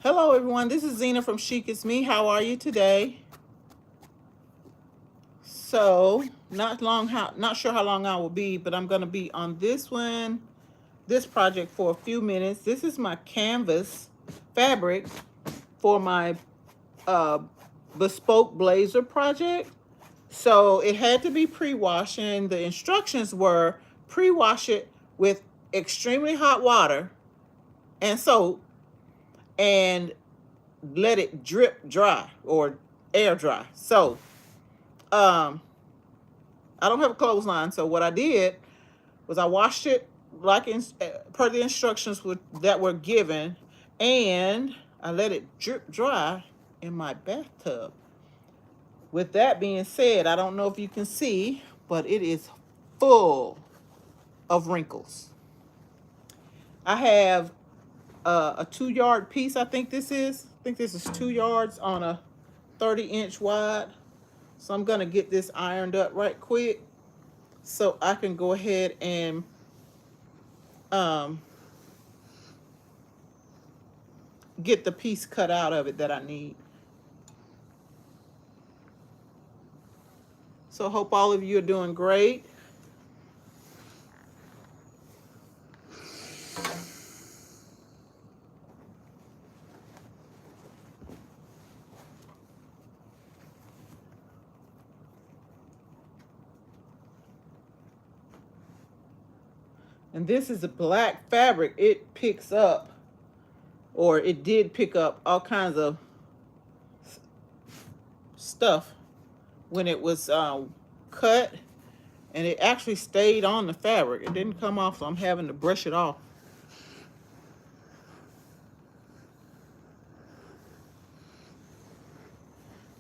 Hello everyone, this is Zena from Chique. It's me. How are you today? So, not sure how long I will be, but I'm going to be on this project for a few minutes. This is my canvas fabric for my uh, bespoke blazer project. So it had to be pre-washed, and the instructions were pre-wash it with extremely hot water and soap, and let it drip dry or air dry. So I don't have a clothesline, so what I did was I washed it like per the instructions that were given, and I let it drip dry in my bathtub. With that being said, I don't know if you can see, but it is full of wrinkles. I have a 2-yard piece. I think this is 2 yards on a 30-inch wide. So I'm gonna get this ironed up right quick so I can go ahead and get the piece cut out of it that I need. So hope all of you are doing great. And this is a black fabric. It picks up, or it did pick up, all kinds of stuff when it was cut, and it actually stayed on the fabric. It didn't come off, so I'm having to brush it off.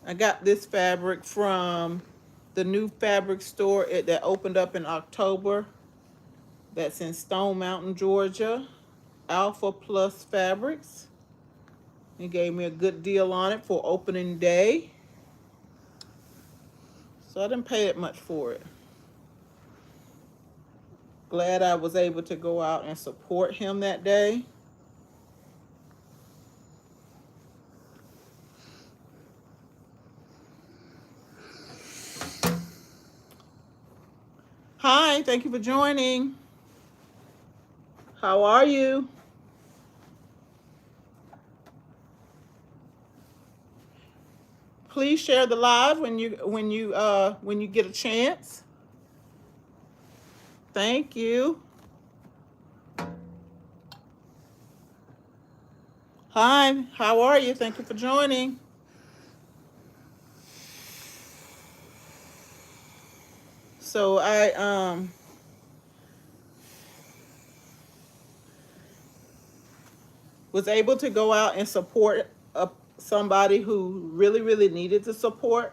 I got this fabric from the new fabric store that opened up in October. That's in Stone Mountain, Georgia. Alpha Plus Fabrics. He gave me a good deal on it for opening day. So I didn't pay it much for it. Glad I was able to go out and support him that day. Hi, thank you for joining. How are you? Please share the live when you get a chance. Thank you. Hi, how are you? Thank you for joining. So I was able to go out and support somebody who really needed the support.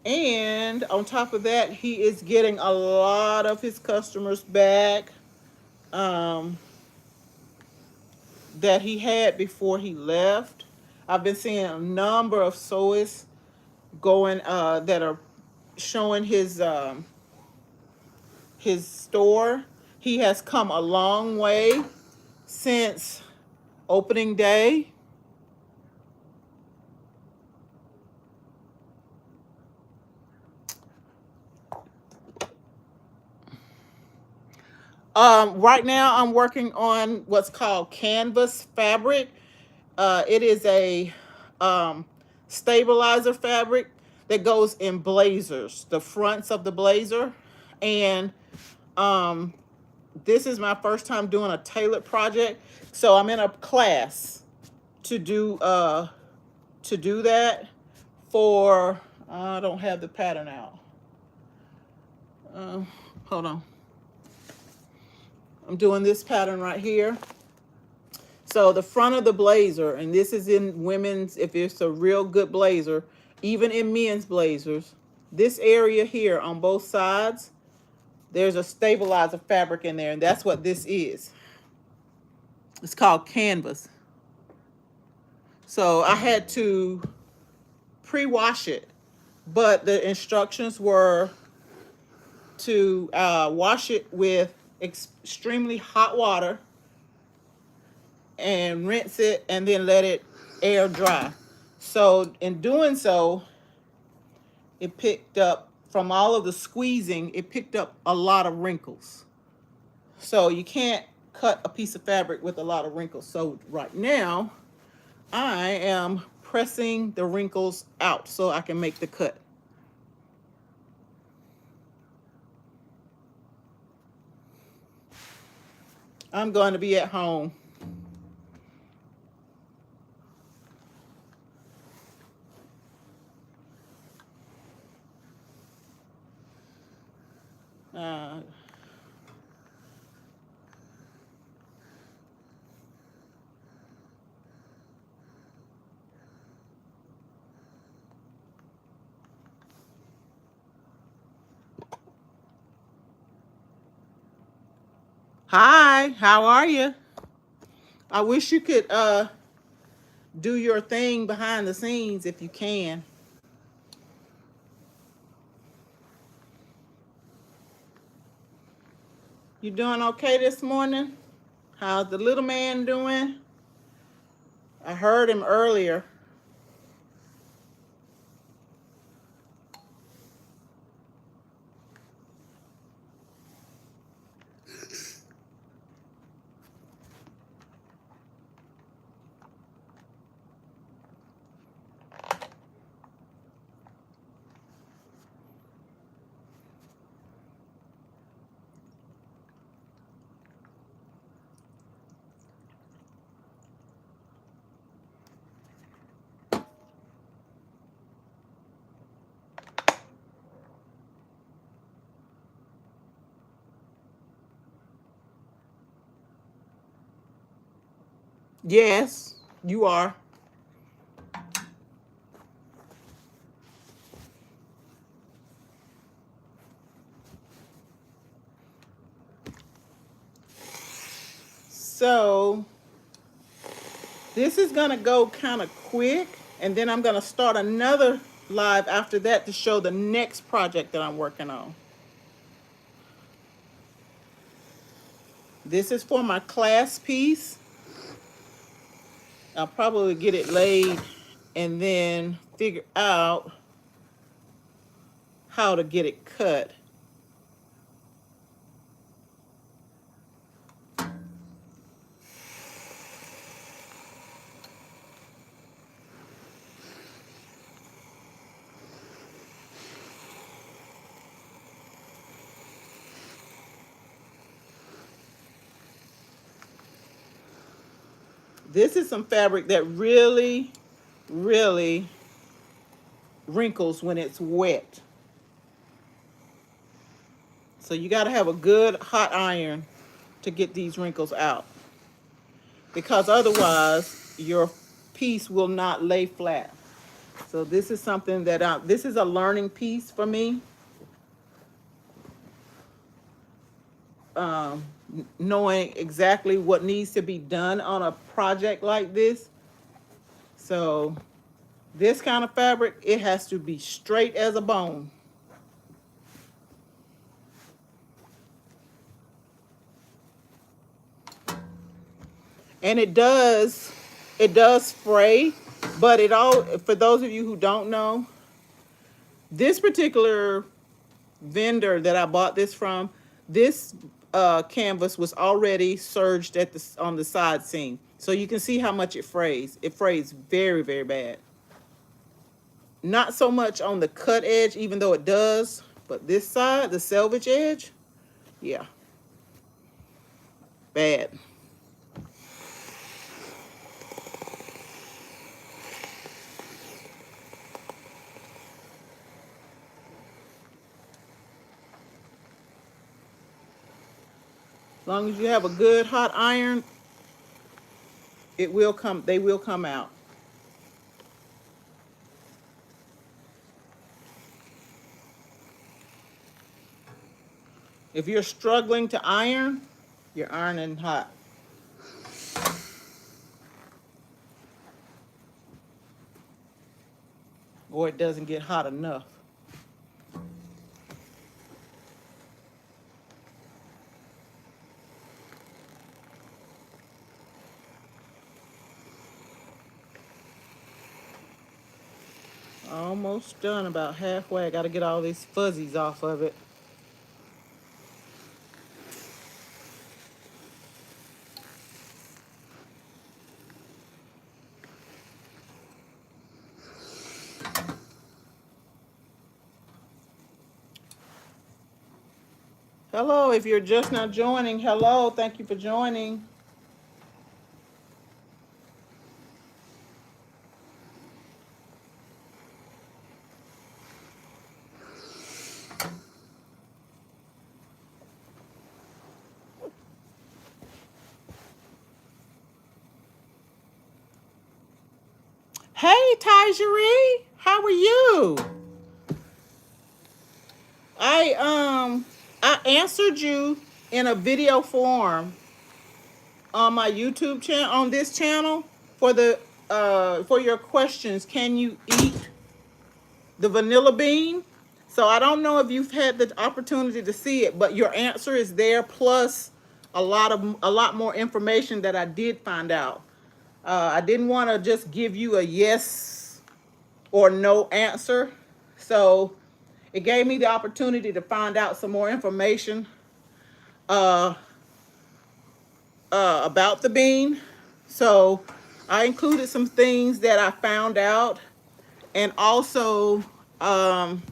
And on top of that, he is getting a lot of his customers back that he had before he left. I've been seeing a number of sewists going that are showing his store. He has come a long way since opening day. Right now I'm working on what's called canvas fabric. It is a stabilizer fabric that goes in blazers, the fronts of the blazer. And this is my first time doing a tailored project. So I'm in a class to do that for, I don't have the pattern out. Hold on. I'm doing this pattern right here. So the front of the blazer, and this is in women's, if it's a real good blazer, even in men's blazers, this area here on both sides, there's a stabilizer fabric in there, and that's what this is. It's called canvas. So I had to pre-wash it, but the instructions were to wash it with extremely hot water and rinse it and then let it air dry. So in doing so, it picked up, from all of the squeezing, it picked up a lot of wrinkles. So you can't cut a piece of fabric with a lot of wrinkles. So right now, I am pressing the wrinkles out so I can make the cut. I'm going to be at home. Uh, Hi, how are you? I wish you could do your thing behind the scenes if you can. You doing okay this morning? How's the little man doing? I heard him earlier. Yes, you are. So this is gonna go kind of quick, and then I'm gonna start another live after that to show the next project that I'm working on. This is for my class piece. I'll probably get it laid and then figure out how to get it cut. This is some fabric that really, really wrinkles when it's wet. So you got to have a good hot iron to get these wrinkles out, because otherwise your piece will not lay flat. So this is something that this is a learning piece for me. Knowing exactly what needs to be done on a project like this. So this kind of fabric, it has to be straight as a bone. And it does fray, but for those of you who don't know, this particular vendor that I bought this from, this canvas was already serged on the side seam. So you can see how much it frays. It frays very, very bad. Not so much on the cut edge, even though it does, but this side, the selvage edge, yeah, bad. As long as you have a good hot iron, they will come out. If you're struggling to iron, you're ironing hot. Or it doesn't get hot enough. Almost done, about halfway. I got to get all these fuzzies off of it. Hello, if you're just now joining, hello, thank you for joining. Hey, Tajiri, how are you? I answered you in a video form on my YouTube channel, on this channel, for the for your questions. Can you eat the vanilla bean? So I don't know if you've had the opportunity to see it, but your answer is there, plus a lot more information that I did find out. I didn't want to just give you a yes or no answer, so it gave me the opportunity to find out some more information uh, about the bean. So I included some things that I found out, and also the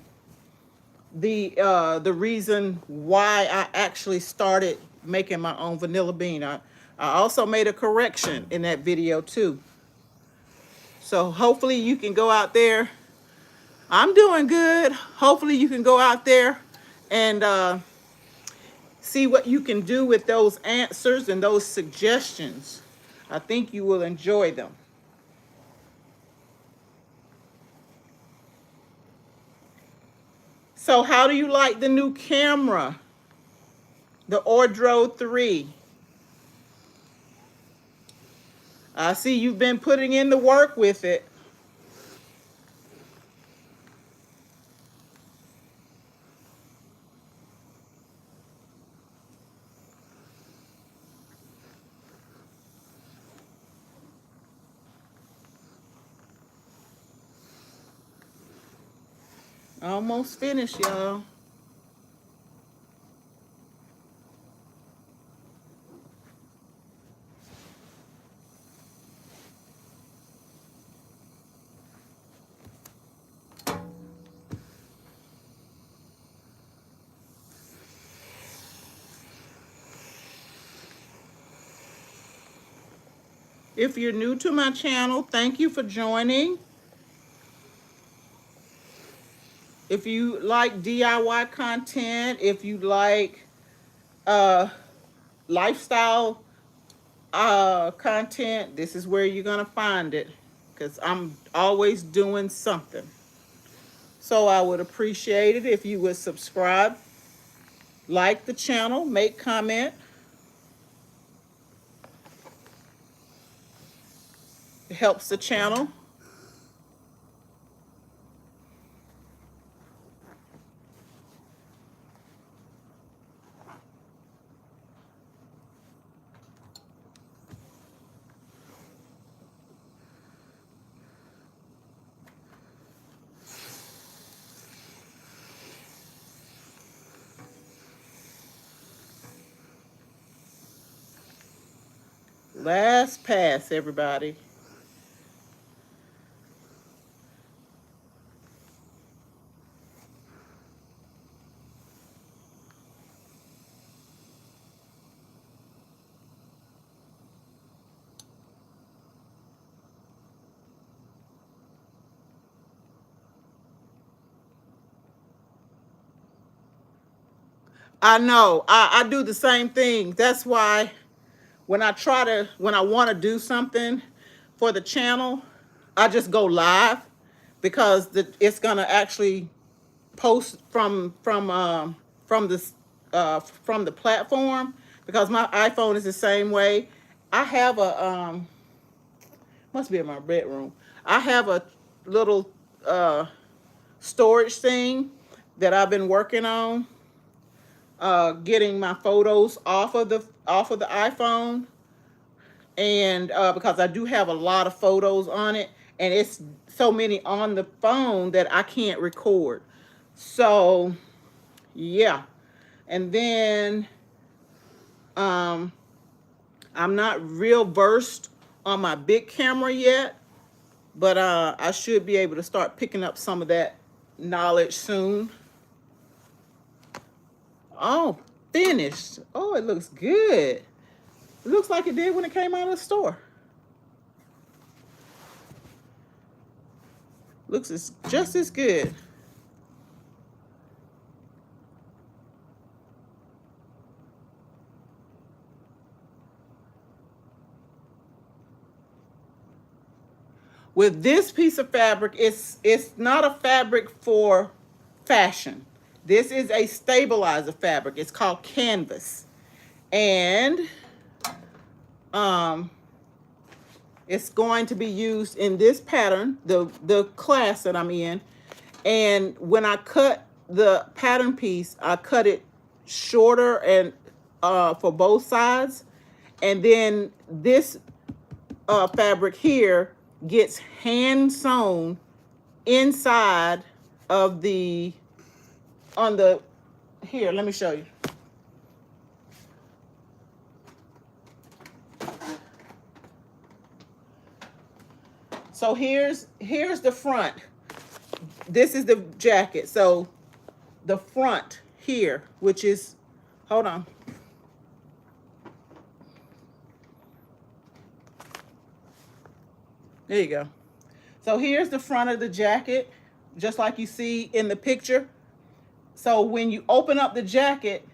reason why I actually started making my own vanilla bean. I also made a correction in that video too. So hopefully you can go out there. I'm doing good. Hopefully you can go out there and see what you can do with those answers and those suggestions. I think you will enjoy them. So how do you like the new camera? The Ordro 3. I see you've been putting in the work with it. Almost finished, y'all. If you're new to my channel, thank you for joining. If you like DIY content, if you like uh, lifestyle content, this is where you're gonna find it, because I'm always doing something. So I would appreciate it if you would subscribe, like the channel, make comment. It helps the channel. Last pass, everybody. I know. I do the same thing. That's why when I want to do something for the channel, I just go live, because it's gonna actually post from the platform, because my iPhone is the same way. I have a must be in my bedroom. I have a little storage thing that I've been working on, getting my photos off of the iPhone, and because I do have a lot of photos on it, and it's so many on the phone that I can't record. So yeah. And then I'm not real versed on my big camera yet, but I should be able to start picking up some of that knowledge soon. Oh, finished. Oh, it looks good. It looks like it did when it came out of the store. Looks just as good. With this piece of fabric, it's not a fabric for fashion. This is a stabilizer fabric. It's called canvas. And it's going to be used in this pattern, the class that I'm in. And when I cut the pattern piece, I cut it shorter and for both sides. And then this fabric here gets hand sewn inside of the, on the, here, let me show you. So here's the front. This is the jacket. So the front here, which is, hold on. There you go. So here's the front of the jacket, just like you see in the picture. So when you open up the jacket,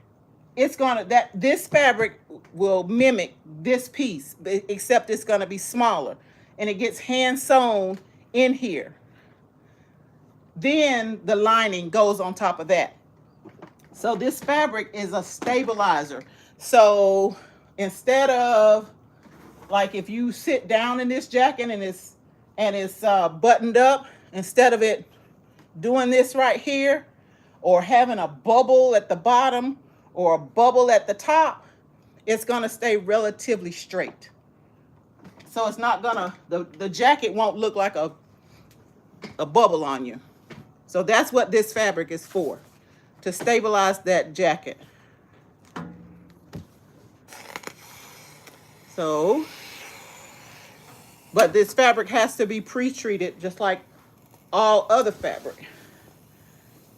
it's gonna, this fabric will mimic this piece, except it's gonna be smaller, and it gets hand sewn in here. Then the lining goes on top of that. So this fabric is a stabilizer. So instead of, like, if you sit down in this jacket and it's buttoned up, instead of it doing this right here, or having a bubble at the bottom or a bubble at the top, it's gonna stay relatively straight. So it's not gonna, the jacket won't look like a bubble on you. So that's what this fabric is for, to stabilize that jacket. So, but this fabric has to be pre-treated just like all other fabric.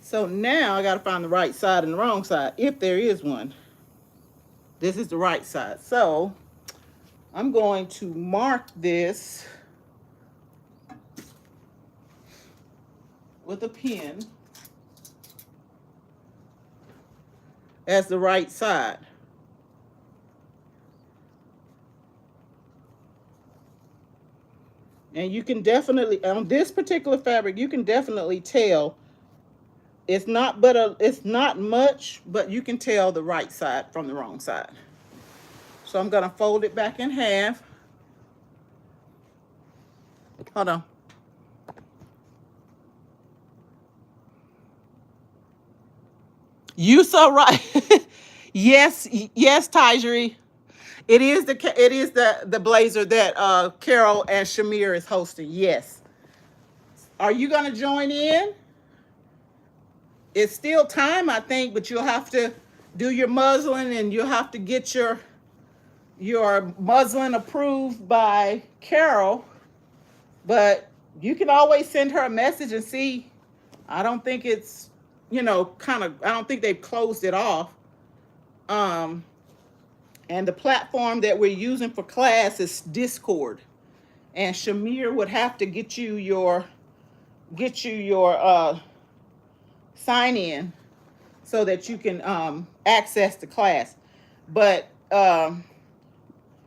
So now I gotta find the right side and the wrong side, if there is one. This is the right side. So I'm going to mark this with a pen as the right side. And you can definitely, on this particular fabric, you can definitely tell it's not much, but you can tell the right side from the wrong side. So I'm gonna fold it back in half. Hold on. You so right. Yes, Tajiri. It is the blazer that Carol and Shamir is hosting. Yes. Are you gonna join in? It's still time, I think, but you'll have to do your muslin, and you'll have to get your muslin approved by Carol. But you can always send her a message and see. I don't think it's, I don't think they've closed it off. And the platform that we're using for class is Discord. And Shamir would have to get you your sign in so that you can access the class. But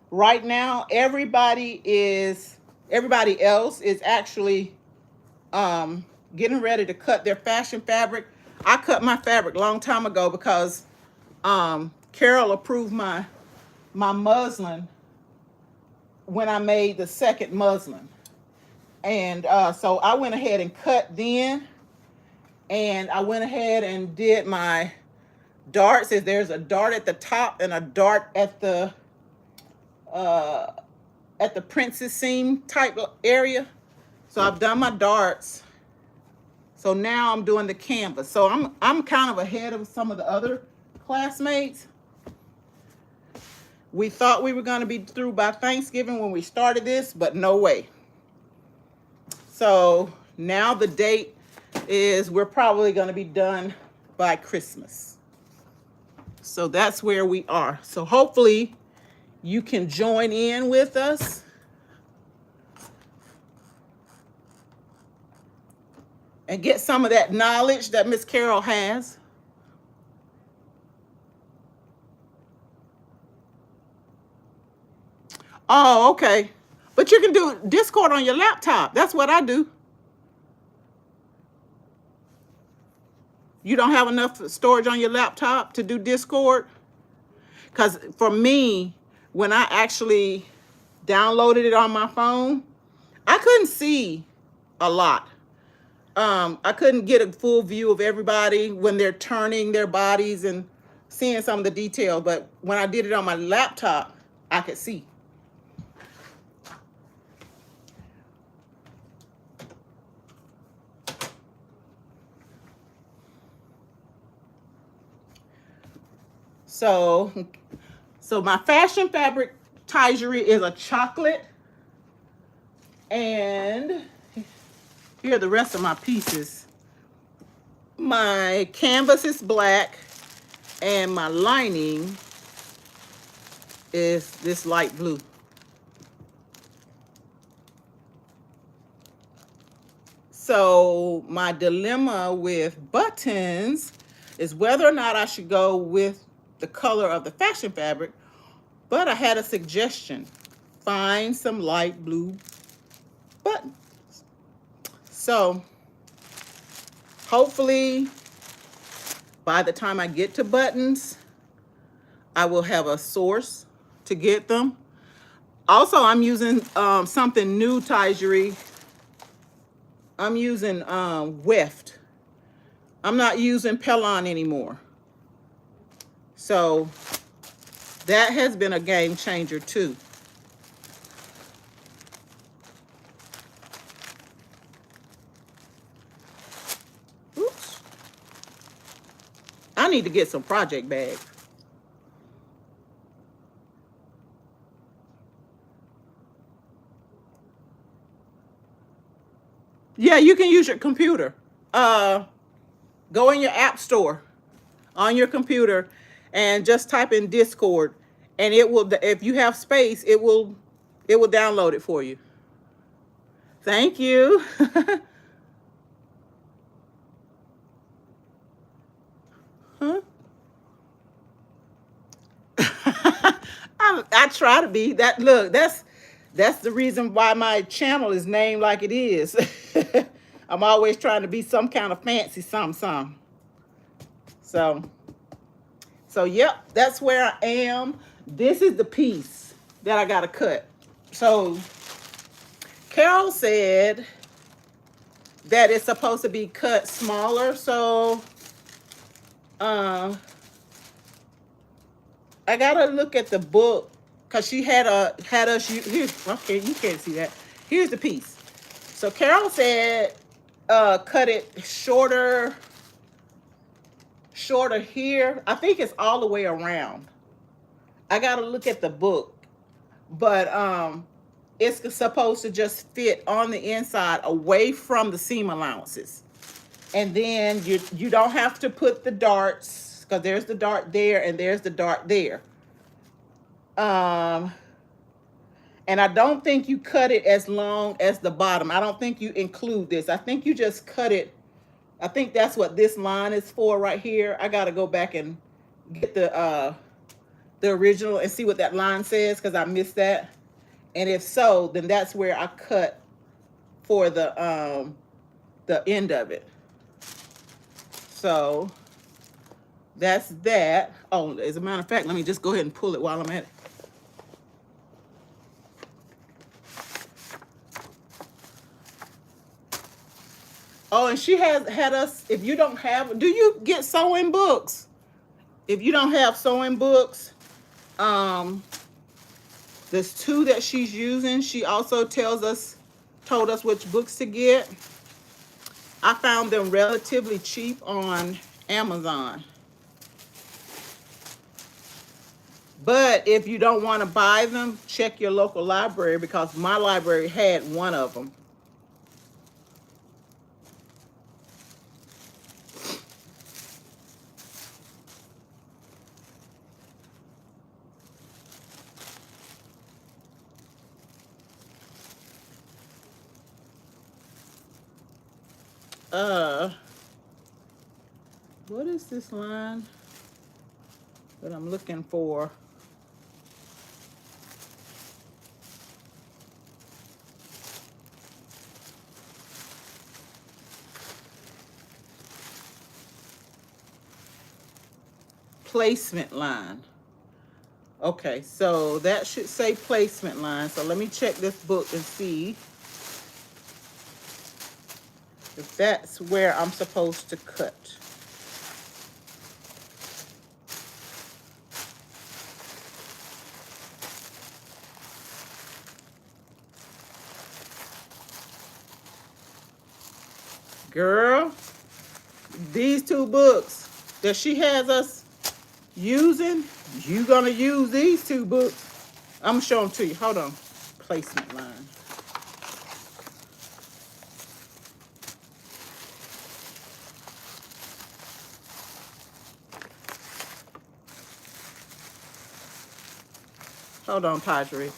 right now, everybody else is actually getting ready to cut their fashion fabric. I cut my fabric a long time ago because Carol approved my muslin when I made the second muslin. And so I went ahead and cut then. And I went ahead and did my darts. There's a dart at the top and a dart at the princess seam type area. So I've done my darts. So now I'm doing the canvas. So I'm kind of ahead of some of the other classmates. We thought we were going to be through by Thanksgiving when we started this, but no way. So now the date is we're probably going to be done by Christmas. So that's where we are. So hopefully you can join in with us. And get some of that knowledge that Miss Carol has. Oh, okay. But you can do Discord on your laptop. That's what I do. You don't have enough storage on your laptop to do Discord? Because for me, when I actually downloaded it on my phone, I couldn't see a lot. I couldn't get a full view of everybody when they're turning their bodies and seeing some of the detail. But when I did it on my laptop, I could see. So my fashion fabric tigery is a chocolate. And here are the rest of my pieces. My canvas is black and my lining is this light blue. So my dilemma with buttons is whether or not I should go with the color of the fashion fabric, but I had a suggestion. Find some light blue buttons. So hopefully by the time I get to buttons, I will have a source to get them. Also, I'm using something new, Tigery. I'm using Weft. I'm not using Pellon anymore. So that has been a game changer too. Oops. I need to get some project bags. Yeah, you can use your computer. Go in your app store on your computer and just type in Discord, and it will, if you have space, it will download it for you. Thank you. Huh? I try to be that. Look, that's the reason why my channel is named like it is. I'm always trying to be some kind of fancy some. So yep, that's where I am. This is the piece that I gotta cut. So Carol said that it's supposed to be cut smaller. So I gotta look at the book because she had us. Here's, okay, you can't see that. Here's the piece. So Carol said, cut it shorter here. I think it's all the way around. I gotta look at the book, but it's supposed to just fit on the inside, away from the seam allowances. And then you don't have to put the darts, because there's the dart there and there's the dart there. And I don't think you cut it as long as the bottom. I don't think you include this. I think you just cut it. I think that's what this line is for right here. I got to go back and get the original and see what that line says, because I missed that. And if so, then that's where I cut for the end of it. So that's that. Oh, as a matter of fact, let me just go ahead and pull it while I'm at it. Oh, and she has had us, if you don't have, do you get sewing books? If you don't have sewing books, there's two that she's using. She also tells us told us which books to get. I found them relatively cheap on Amazon. But if you don't want to buy them, check your local library because my library had one of them. What is this line that I'm looking for? Placement line. Okay, so that should say placement line. So let me check this book and see if that's where I'm supposed to cut. Girl, these two books that she has us using, you gonna use these two books. I'm gonna show them to you. Hold on. Placement line. Hold on, Padre.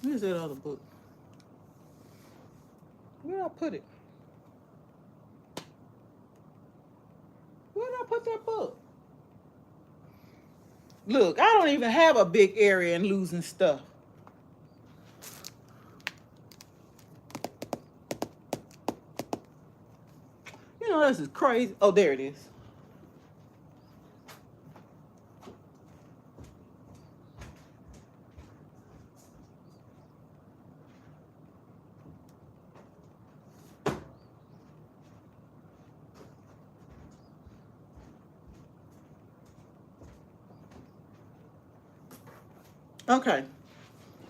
Where's that other book? Where did I put it? Where did I put that book? Look, I don't even have a big area in losing stuff. You know, this is crazy. Oh, there it is. Okay,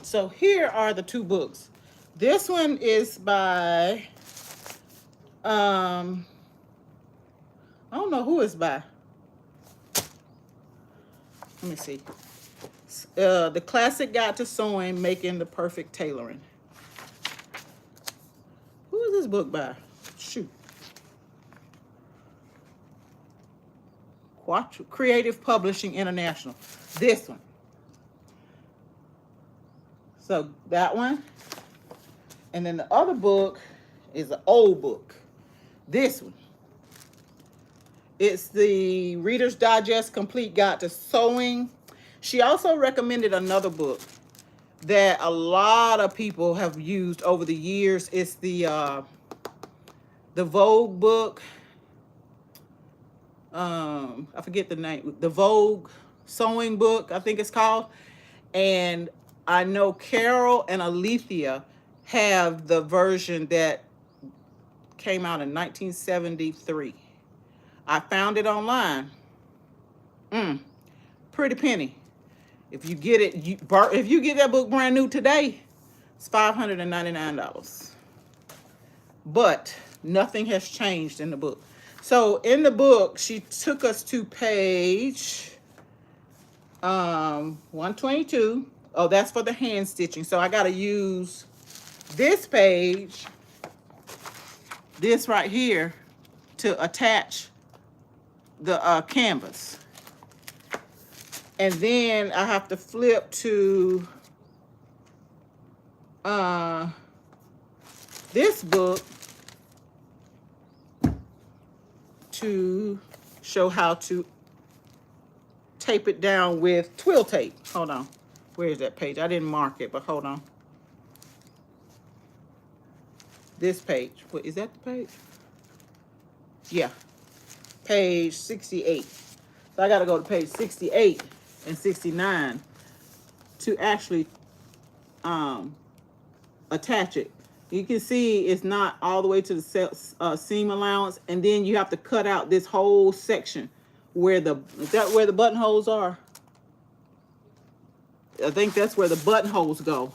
so here are the two books. This one is by, I don't know who it's by. Let me see. The Classic Guide to Sewing, Making the Perfect Tailoring. Who is this book by? Shoot. Creative Publishing International. This one. So that one. And then the other book is an old book. This one. It's the Reader's Digest Complete Guide to Sewing. She also recommended another book that a lot of people have used over the years. It's the Vogue book. I forget the name. The Vogue sewing book, I think it's called. And I know Carol and Alethea have the version that came out in 1973. I found it online. Pretty penny. If you get it, if you get that book brand new today, it's $599. But nothing has changed in the book. So in the book, she took us to page 122. Oh, that's for the hand stitching. So I got to use this page, this right here, to attach the canvas. And then I have to flip to this book to show how to tape it down with twill tape. Hold on. Where's that page? I didn't mark it, but hold on. This page. What, is that the page? Yeah. Page 68. So I got to go to page 68 and 69 to actually attach it. You can see it's not all the way to the seam allowance, and then you have to cut out this whole section where is that where the buttonholes are? I think that's where the buttonholes go,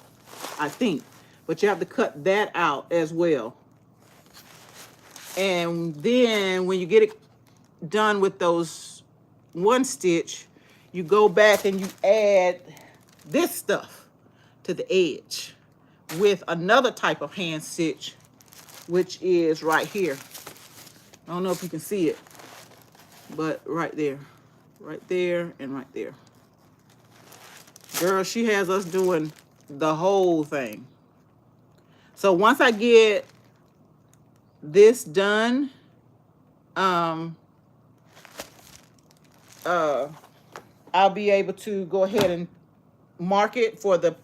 I think. But you have to cut that out as well. And then when you get it done with those one stitch, you go back and you add this stuff to the edge with another type of hand stitch, which is right here. I don't know if you can see it, but right there, and right there. Girl, she has us doing the whole thing. So once I get this done, I'll be able to go ahead and mark it for the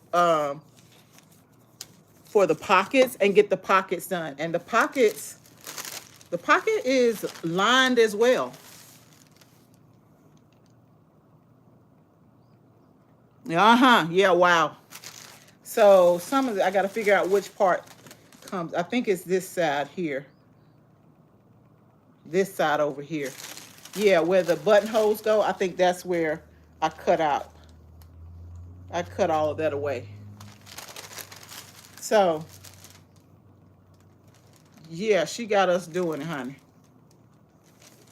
pockets and get the pockets done. And the pocket is lined as well. Yeah, wow. So some of it, I got to figure out which part comes. I think it's this side here. This side over here. Yeah, where the buttonholes go, I think that's where I cut out. I cut all of that away. So, yeah, she got us doing it, honey.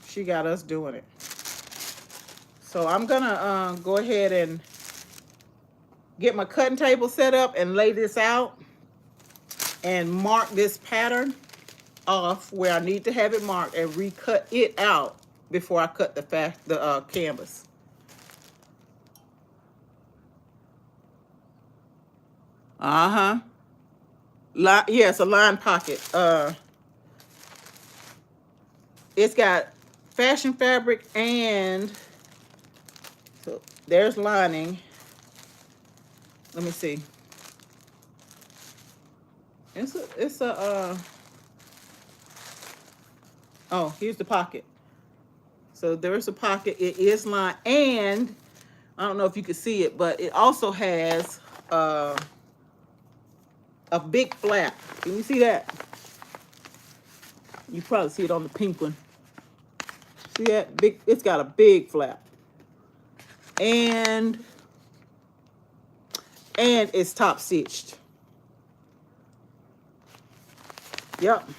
She got us doing it. So I'm going to go ahead and get my cutting table set up and lay this out and mark this pattern off where I need to have it marked and recut it out before I cut the canvas. Yes, a line pocket. It's got fashion fabric, and so there's lining. Let me see. Oh, here's the pocket. So there's a pocket. It is lined, and I don't know if you can see it, but it also has a big flap. Can you see that? You probably see it on the pink one. See that big? It's got a big flap, and it's top stitched. Yep.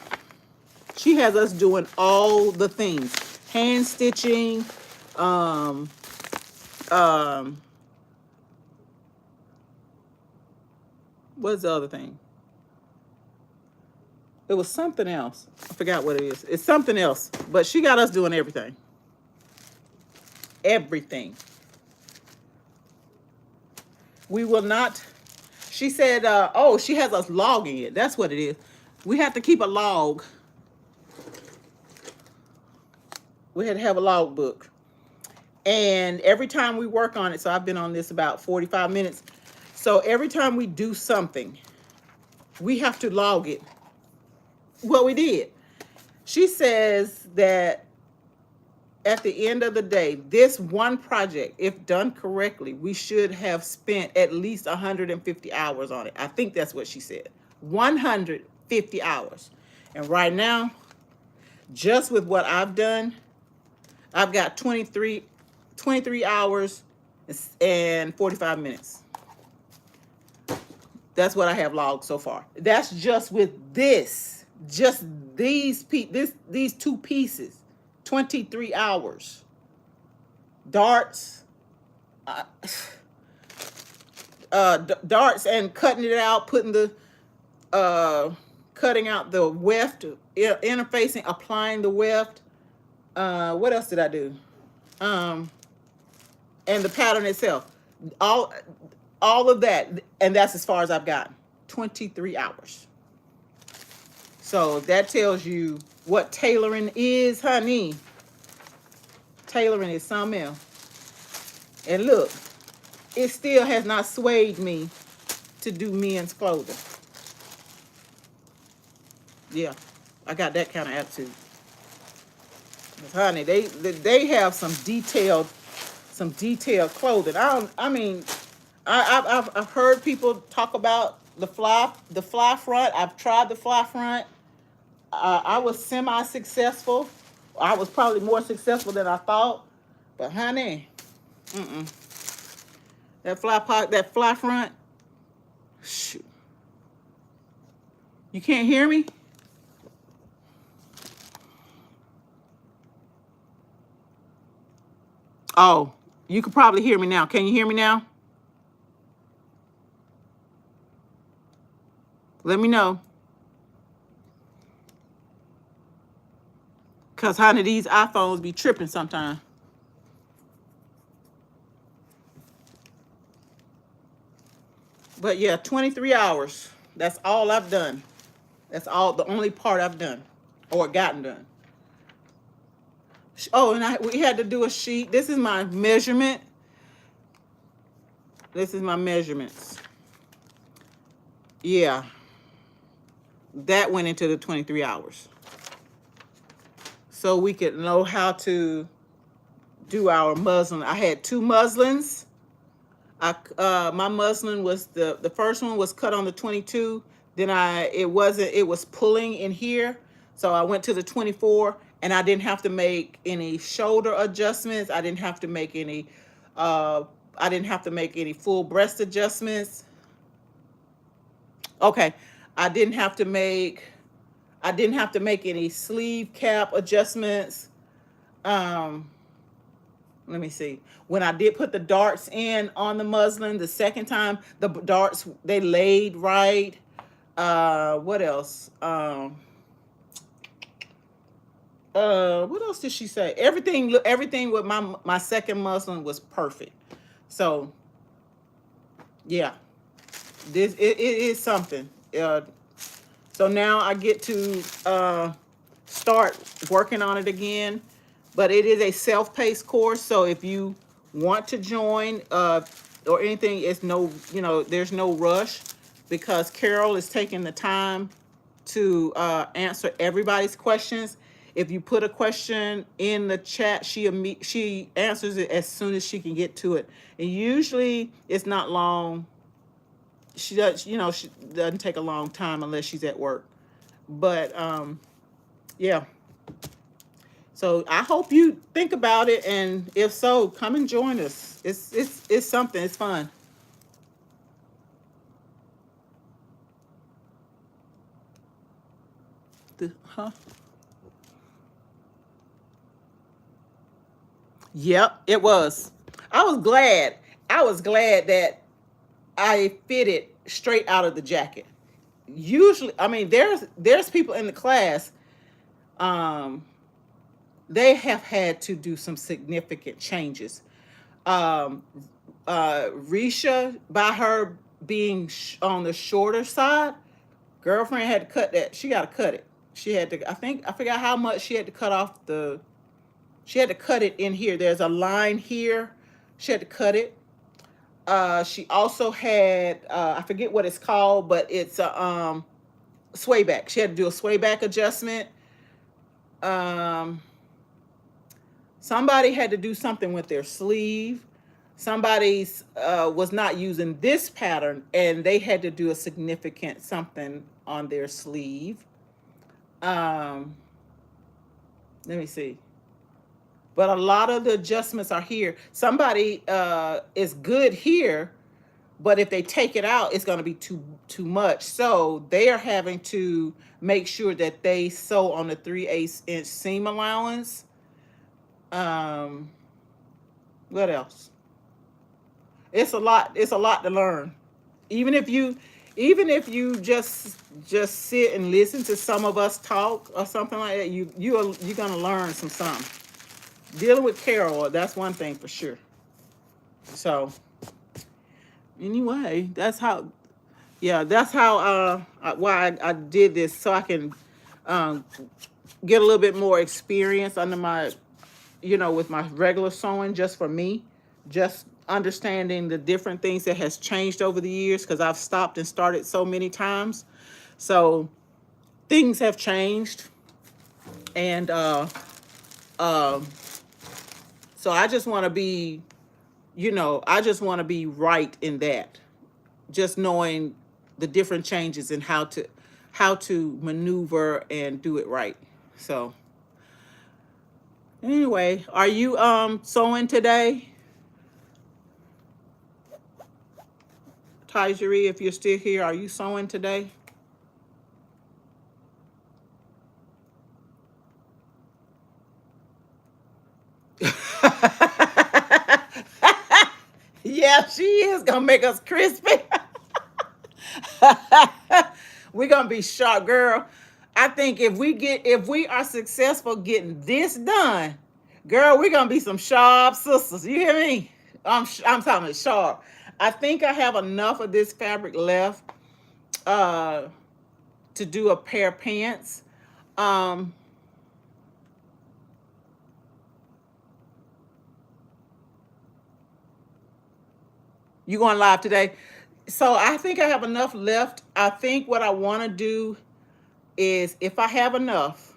She has us doing all the things. Hand stitching, what's the other thing? It was something else. I forgot what it is. It's something else. But she got us doing everything. Everything. We will not. She said, oh, she has us logging it. That's what it is. We have to keep a log. We had to have a log book. And every time we work on it, so I've been on this about 45 minutes. So every time we do something, we have to log it. What we did. She says that at the end of the day, this one project, if done correctly, we should have spent at least 150 hours on it. I think that's what she said. 150 hours. And right now, just with what I've done, I've got 23 hours and 45 minutes. That's what I have logged so far. That's just with this. Just these two pieces. 23 hours. Darts. Darts and cutting it out, putting the cutting out the weft, interfacing, applying the weft. What else did I do? And the pattern itself. All of that, and that's as far as I've gotten. 23 hours. So that tells you what tailoring is, honey. Tailoring is something else. And look, it still has not swayed me to do men's clothing. Yeah, I got that kind of attitude. Honey, they have some detailed clothing. I mean, I've heard people talk about the fly front. I've tried the fly front. I was semi-successful. I was probably more successful than I thought. But honey, mm-mm. That fly front, shoot. You can't hear me? Oh, you could probably hear me now. Can you hear me now? Let me know. Because, honey, these iPhones be tripping sometimes. But yeah, 23 hours. That's all I've done. That's all, the only part I've done or gotten done. Oh, and we had to do a sheet. This is my measurement. This is my measurements. Yeah. That went into the 23 hours. So we could know how to do our muslin. I had 2 muslins. My muslin was the first one was cut on the 22. Then it was pulling in here. So I went to the 24 and I didn't have to make any shoulder adjustments. I didn't have to make any full breast adjustments. Okay. I didn't have to make any sleeve cap adjustments. Let me see. When I did put the darts in on the muslin the second time, the darts, they laid right. What else? What else did she say? Everything with my second muslin was perfect. So yeah, it is something. So now I get to start working on it again. But it is a self-paced course, so if you want to join or anything, there's no rush because Carol is taking the time to answer everybody's questions. If you put a question in the chat, she answers it as soon as she can get to it. And usually it's not long. She doesn't take a long time unless she's at work. But yeah. So I hope you think about it, and if so, come and join us. It's something. It's fun. Huh? Yep, it was. I was glad. I was glad that I fitted straight out of the jacket. Usually, I mean, there's people in the class. They have had to do some significant changes. Risha, by her being on the shorter side, girlfriend had to cut that. She got to cut it. She had to. I forgot how much she had to cut off the. She had to cut it in here. There's a line here. She had to cut it. She also had. I forget what it's called, but it's a sway back. She had to do a sway back adjustment. Somebody had to do something with their sleeve. Somebody's was not using this pattern and they had to do a significant something on their sleeve. Let me see. But a lot of the adjustments are here. Somebody is good here, but if they take it out, it's going to be too much. So they are having to make sure that they sew on the 3/8 inch seam allowance. What else? It's a lot to learn. Even if you just sit and listen to some of us talk or something like that, you're gonna learn something. Dealing with Carol, that's one thing for sure. So anyway, that's how why I did this, so I can get a little bit more experience under my with my regular sewing, just for me, just understanding the different things that has changed over the years, because I've stopped and started so many times. So things have changed, and so I just want to be you know, I just want to be right in that. Just knowing the different changes and how to maneuver and do it right. So anyway, are you sewing today, Tajiri? If you're still here, are you sewing today? Yeah, she is gonna make us crispy. We're gonna be sharp, girl. I think if we are successful getting this done, girl, we're gonna be some sharp sisters. You hear me? I'm talking sharp. I think I have enough of this fabric left uh to do a pair of pants. Um you going live today? So I think I have enough left. I think what I want to do is, if I have enough,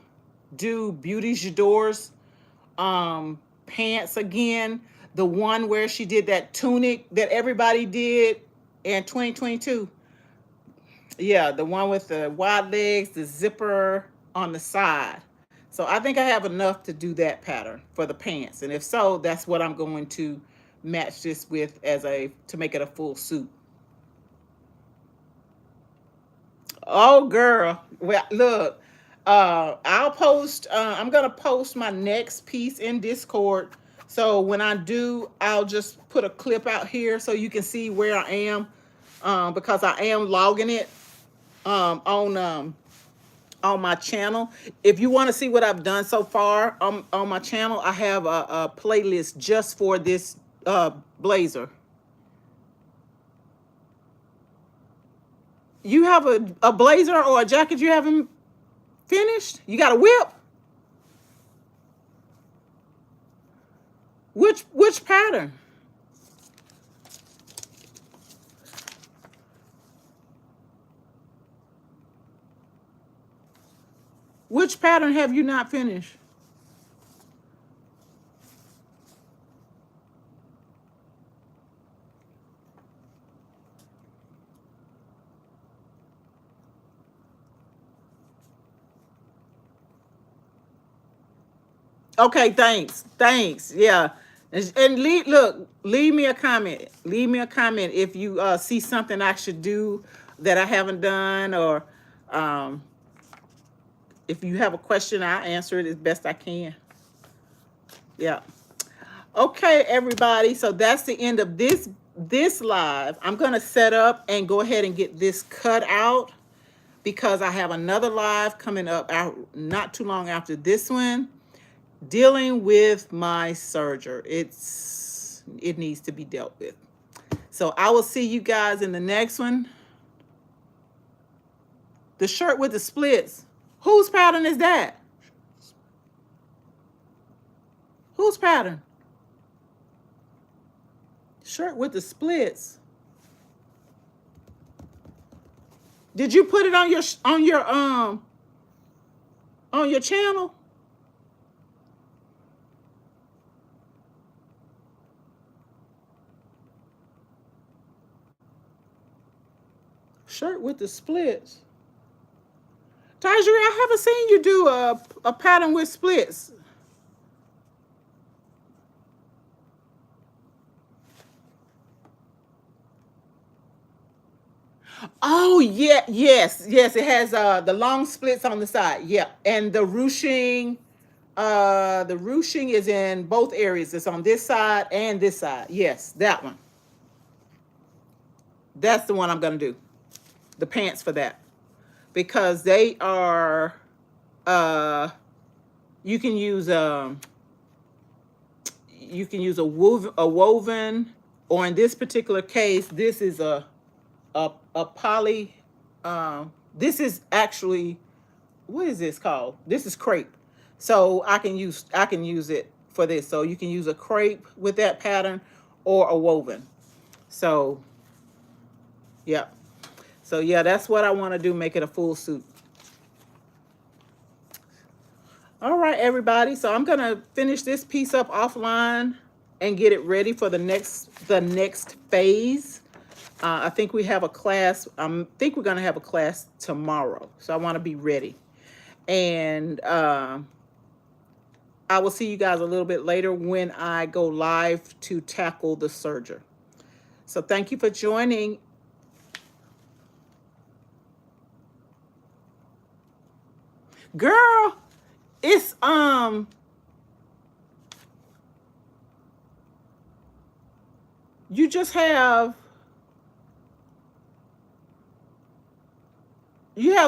do Beauty J'adores pants again. The one where she did that tunic that everybody did in 2022. Yeah, the one with the wide legs, the zipper on the side. So I think I have enough to do that pattern for the pants. And if so, that's what I'm going to match this with as a to make it a full suit. Oh, girl. Well, look, I'll post, I'm going to post my next piece in Discord. So when I do, I'll just put a clip out here so you can see where I am, because I am logging it on my channel. If you want to see what I've done so far on my channel, I have a playlist just for this blazer. You have a blazer or a jacket you haven't finished? You got a whip? Which pattern? Which pattern have you not finished? Okay, thanks. Thanks. Yeah. And leave me a comment. Leave me a comment if you see something I should do that I haven't done, or um, if you have a question, I'll answer it as best I can. Yeah. Okay, everybody. So that's the end of this live. I'm gonna set up and go ahead and get this cut out because I have another live coming up out not too long after this one, dealing with my serger. It needs to be dealt with. So I will see you guys in the next one. The shirt with the splits. Whose pattern is that? Whose pattern? Shirt with the splits. Did you put it on your channel? Shirt with the splits. Tajiri, I haven't seen you do a pattern with splits. Oh yeah, yes, yes. It has the long splits on the side. Yeah, and the ruching is in both areas. It's on this side and this side. Yes, that one. That's the one I'm gonna do. The pants for that, because they are uh you can use a woven, or in this particular case, this is a poly. This is actually, what is this called? This is crepe. So I can use it for this. So you can use a crepe with that pattern or a woven. So yeah. So yeah, that's what I want to do. Make it a full suit. All right, everybody. So I'm gonna finish this piece up offline. and get it ready for the next phase. I think we have a class. I think we're gonna have a class tomorrow, so I want to be ready. And I will see you guys a little bit later when I go live to tackle the serger. So thank you for joining. Girl, it's you just have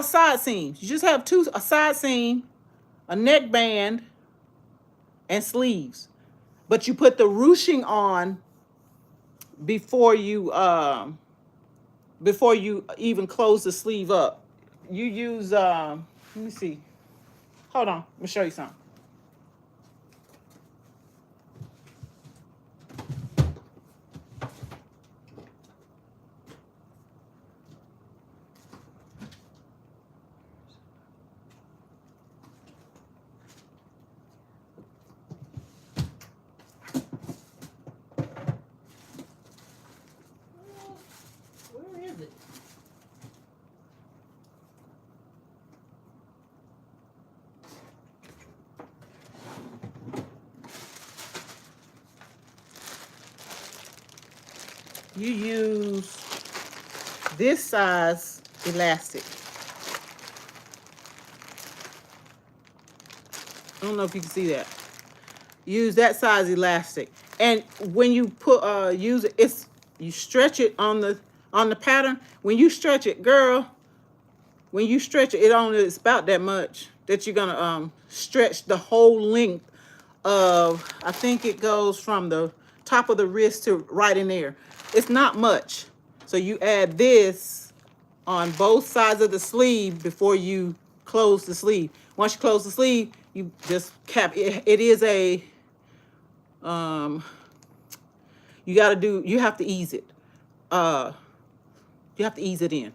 side seams. You just have a side seam, a neckband, and sleeves. But you put the ruching on before you even close the sleeve up. You use let me see. Hold on, let me show you something. Where is it? You use this size elastic. I don't know if you can see that. Use that size elastic, and when you use it, you stretch it on the pattern. When you stretch it, girl, when you stretch it, it's about that much that you're gonna stretch the whole length of. I think it goes from the top of the wrist to right in there. It's not much, so you add this on both sides of the sleeve before you close the sleeve. Once you close the sleeve, you just cap it. It is a you have to ease it. You have to ease it in.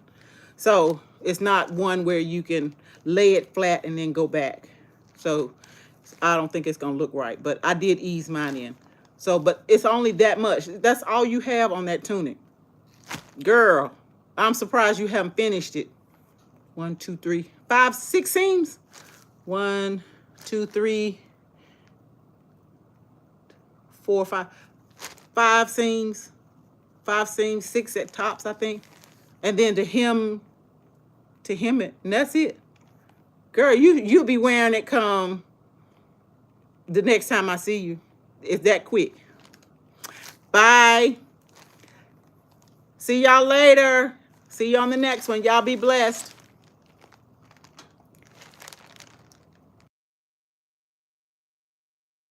So it's not one where you can lay it flat and then go back. So I don't think it's gonna look right, but I did ease mine in. So, but it's only that much. That's all you have on that tunic. Girl, I'm surprised you haven't finished it. 1, 2, 3, 5, 6 seams. 1, 2, 3, 4, 5. 5 seams. 5 seams, 6 at tops, I think. And then to hem it, and that's it. Girl, you'll be wearing it come the next time I see you. It's that quick. Bye. See y'all later. See you on the next one. Y'all be blessed.